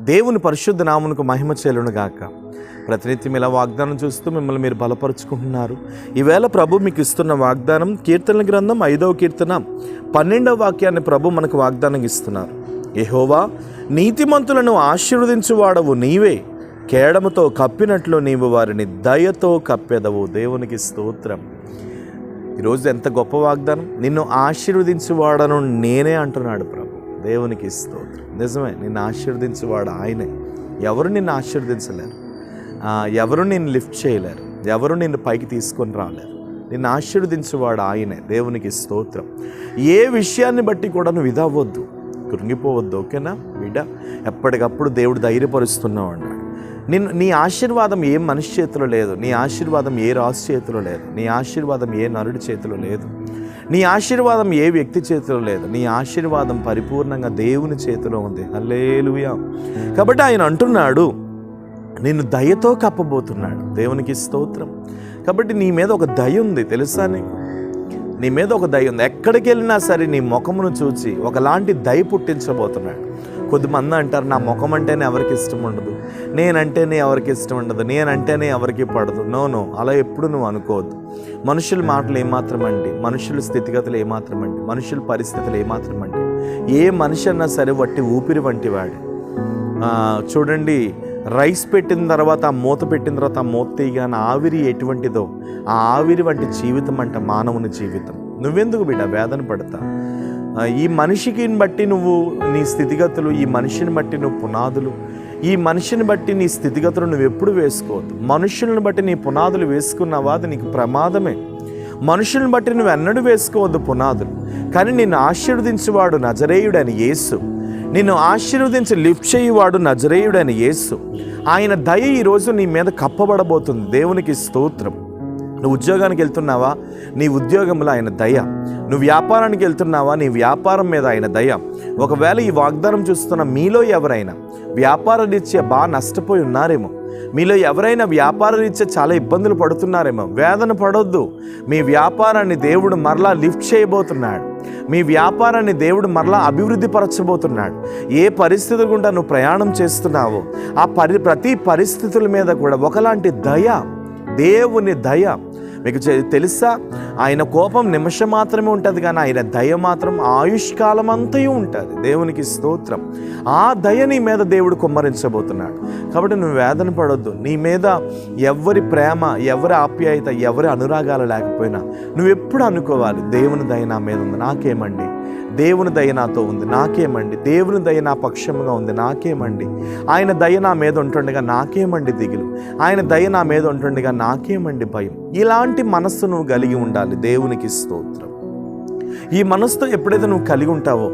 దేవుని పరిశుద్ధ నామమునకు మహిమ చెల్లును గాక. ప్రతినిత్యం ఇలా వాగ్దానం చూస్తూ మిమ్మల్ని మీరు బలపరుచుకుంటున్నారు. ఈవేళ ప్రభు మీకు ఇస్తున్న వాగ్దానం కీర్తనల గ్రంథం 5వ కీర్తన 12వ వాక్యాన్ని ప్రభు మనకు వాగ్దానం ఇస్తున్నారు. యెహోవా, నీతిమంతులను ఆశీర్వదించువాడవు నీవే, కేడముతో కప్పినట్లు నీవు వారిని దయతో కప్పెదవు. దేవునికి స్తోత్రం. ఈరోజు ఎంత గొప్ప వాగ్దానం. నిన్ను ఆశీర్వదించువాడను నేనే అంటున్నాడు ప్రభు. దేవునికి స్తోత్రం. నిజమే, నిన్ను ఆశీర్వదించేవాడు ఆయనే. ఎవరు నిన్ను ఆశీర్వదించలేరు, ఎవరు నిన్ను లిఫ్ట్ చేయలేరు, ఎవరు నిన్ను పైకి తీసుకొని రాలేరు. నిన్ను ఆశీర్వదించేవాడు ఆయనే. దేవునికి స్తోత్రం. ఏ విషయాన్ని బట్టి కూడా నువ్వు ఇదవ్వద్దు, కృంగిపోవద్దు. ఓకేనా బిడ్డ? ఎప్పటికప్పుడు దేవుడు ధైర్యపరుస్తున్నావు అన్నాడు. నీ ఆశీర్వాదం ఏ మనిషి చేతిలో లేదు, నీ ఆశీర్వాదం ఏ రాజు చేతిలో లేదు, నీ ఆశీర్వాదం ఏ నరుడి చేతిలో లేదు, నీ ఆశీర్వాదం ఏ వ్యక్తి చేతిలో లేదు. నీ ఆశీర్వాదం పరిపూర్ణంగా దేవుని చేతిలో ఉంది. హల్లెలూయా. కాబట్టి ఆయన అంటున్నాడు, నిన్ను దయతో కప్పబోతున్నాడు. దేవునికి స్తోత్రం. కాబట్టి నీ మీద ఒక దయ ఉంది, తెలుసా నీకు? నీ మీద ఒక దయ ఉంది. ఎక్కడికి వెళ్ళినా సరే నీ ముఖమును చూచి ఒకలాంటి దయ పుట్టించబోతున్నాడు. కొద్దిమంది అంటారు, నా ముఖం అంటేనే ఎవరికి ఇష్టం ఉండదు, నేనంటేనే ఎవరికి ఇష్టం ఉండదు, నేనంటేనే ఎవరికి పడదు. నో, అలా ఎప్పుడు నువ్వు అనుకోవద్దు. మనుషుల మాటలు ఏమాత్రమండి, మనుషుల స్థితిగతులు ఏమాత్రమండి, మనుషుల పరిస్థితులు ఏమాత్రమండి. ఏ మనిషి అన్నా సరే వట్టి ఊపిరి వంటి వాడు. చూడండి, రైస్ పెట్టిన తర్వాత ఆ మూత పెట్టిన తర్వాత ఆ మూత తీయగానే ఆవిరి ఎటువంటిదో ఆ ఆవిరి వంటి జీవితం అంట మానవుని జీవితం. నువ్వెందుకు బిడ్డ వేదన పడతా? ఈ మనిషికి బట్టి నువ్వు నీ స్థితిగతులు, ఈ మనిషిని బట్టి నువ్వు పునాదులు, ఈ మనిషిని బట్టి నీ స్థితిగతులు నువ్వు ఎప్పుడు వేసుకోవద్దు. మనుషులను బట్టి నీ పునాదులు వేసుకున్నావా, అది నీకు ప్రమాదమే. మనుషులను బట్టి నువ్వు ఎన్నడూ వేసుకోవద్దు పునాదులు. కానీ నిన్ను ఆశీర్వదించేవాడు నజరేయుడని యేసు, నిన్ను ఆశీర్వదించి లిఫ్ట్ చేయువాడు నజరేయుడని యేసు. ఆయన దయ ఈరోజు నీ మీద కప్పబడబోతుంది. దేవునికి స్తోత్రం. నువ్వు ఉద్యోగానికి వెళ్తున్నావా, నీ ఉద్యోగంలో ఆయన దయ. నువ్వు వ్యాపారానికి వెళ్తున్నావా, నీ వ్యాపారం మీద ఆయన దయ. ఒకవేళ ఈ వాగ్దానం చూస్తున్న మీలో ఎవరైనా వ్యాపార రీత్యా బాగా నష్టపోయి ఉన్నారేమో, మీలో ఎవరైనా వ్యాపార రీత్యా చాలా ఇబ్బందులు పడుతున్నారేమో, వేదన పడొద్దు. మీ వ్యాపారాన్ని దేవుడు మరలా లిఫ్ట్ చేయబోతున్నాడు. మీ వ్యాపారాన్ని దేవుడు మరలా అభివృద్ధి పరచబోతున్నాడు. ఏ పరిస్థితులు గుండా నువ్వు ప్రయాణం చేస్తున్నావో ఆ ప్రతి పరిస్థితుల మీద కూడా ఒకలాంటి దయ, దేవుని దయ. మీకు తెలుసా, ఆయన కోపం నిమిషం మాత్రమే ఉంటుంది, కానీ ఆయన దయ మాత్రం ఆయుష్కాలం అంతయు ఉంటుంది. దేవునికి స్తోత్రం. ఆ దయ నీ మీద దేవుడు కుమ్మరించబోతున్నాడు. కాబట్టి నువ్వు వేదన పడొద్దు. నీ మీద ఎవరి ప్రేమ, ఎవరి ఆప్యాయత, ఎవరి అనురాగాలు లేకపోయినా నువ్వు ఎప్పుడు అనుకోవాలి, దేవుని దయ నా మీద ఉంది, నాకేమండి? దేవుని దయ నాతో ఉంది, నాకేమండి? దేవుని దయ నా పక్షముగా ఉంది, నాకేమండి? ఆయన దయ నా మీద ఉంటుండగా నాకేమండి దిగులు? ఆయన దయ నా మీద ఉంటుండగా నాకేమండి భయం? ఇలాంటి మనస్సు నువ్వు కలిగి ఉండాలి. దేవునికి స్తోత్రం. ఈ మనసుతో ఎప్పుడైతే నువ్వు కలిగి ఉంటావో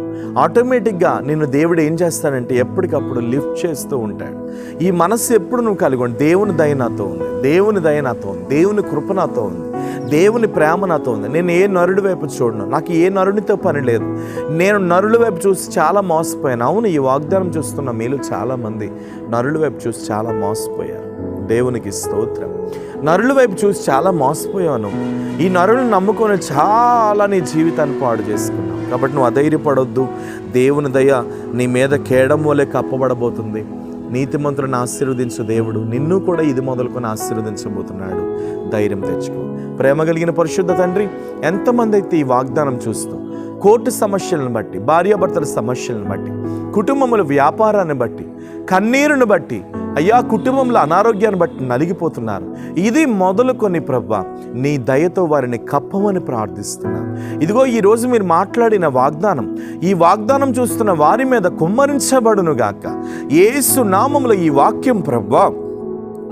ఆటోమేటిక్గా నిన్ను దేవుడు ఏం చేస్తాడంటే ఎప్పటికప్పుడు లిఫ్ట్ చేస్తూ ఉంటాడు. ఈ మనస్సు ఎప్పుడు నువ్వు కలిగి ఉండి, దేవుని దయ నాతో ఉంది, దేవుని దయ నాతో ఉంది, దేవుని కృప నాతో ఉంది, దేవుని ప్రేమ నాతో ఉంది, నేను ఏ నరుడి వైపు చూడను, నాకు ఏ నరునితో పని లేదు, నేను నరుల వైపు చూసి చాలా మోసపోయాను. అవును, ఈ వాగ్దానం చూస్తున్న మీలో చాలామంది నరుల వైపు చూసి చాలా మోసపోయారు. దేవునికి స్తోత్రం. నరుల వైపు చూసి చాలా మోసపోయాను. ఈ నరులను నమ్ముకొని చాలా నీ జీవితాన్ని పాడు చేసుకున్నావు. కాబట్టి నువ్వు అధైర్యపడొద్దు. దేవుని దయ నీ మీద కేడం వలె కప్పబడబోతుంది. నీతిమంతులను ఆశీర్వదించు దేవుడు నిన్ను కూడా ఇది మొదలుకొని ఆశీర్వదించబోతున్నాడు. ధైర్యం తెచ్చుకో. ప్రేమ కలిగిన పరిశుద్ధ తండ్రి, ఎంతమంది అయితే ఈ వాగ్దానం చూస్తూ కోర్టు సమస్యలను బట్టి, భార్యాభర్తల సమస్యలను బట్టి, కుటుంబముల వ్యాపారాన్ని బట్టి, కన్నీరును బట్టి, అయ్యా కుటుంబంలో అనారోగ్యాన్ని బట్టి నలిగిపోతున్నారు, ఇది మొదలుకొని ప్రభువా నీ దయతో వారిని కప్పమని ప్రార్థిస్తున్నాను. ఇదిగో ఈరోజు మీరు మాట్లాడిన వాగ్దానం, ఈ వాగ్దానం చూస్తున్న వారి మీద కుమ్మరించబడును గాక. యేసు నామములో ఈ వాక్యం ప్రభువా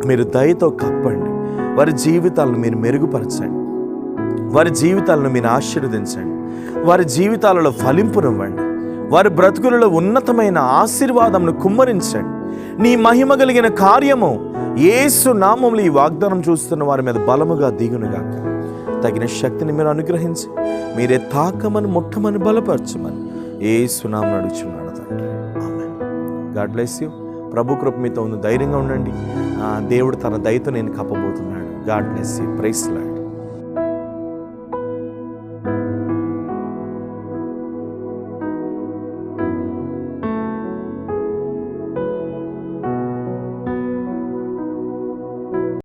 మీరు దయతో కప్పండి. వారి జీవితాలను మీరు మెరుగుపరచండి, వారి జీవితాలను మీరు ఆశీర్వదించండి, వారి జీవితాలలో ఫలింపునివ్వండి, వారి బ్రతుకులలో ఉన్నతమైన ఆశీర్వాదంను కుమ్మరించండి. నీ మహిమ కలిగిన కార్యము యేసు నామములో ఈ వాగ్దానం చూస్తున్న వారి మీద బలముగా దిగునుగాక. తగిన శక్తిని మీరు అనుగ్రహించి మీరే తాకమని ముట్టమని బలపరచమని యేసు నామమున అడుగుచున్నాను తండ్రి. ఆమేన్. God bless you. ప్రభు కృప మీతో ఉంది. ధైర్యంగా ఉండండి. దేవుడు తన దయతో నేను కప్పబోతున్నాడు. God bless you. Praise lord.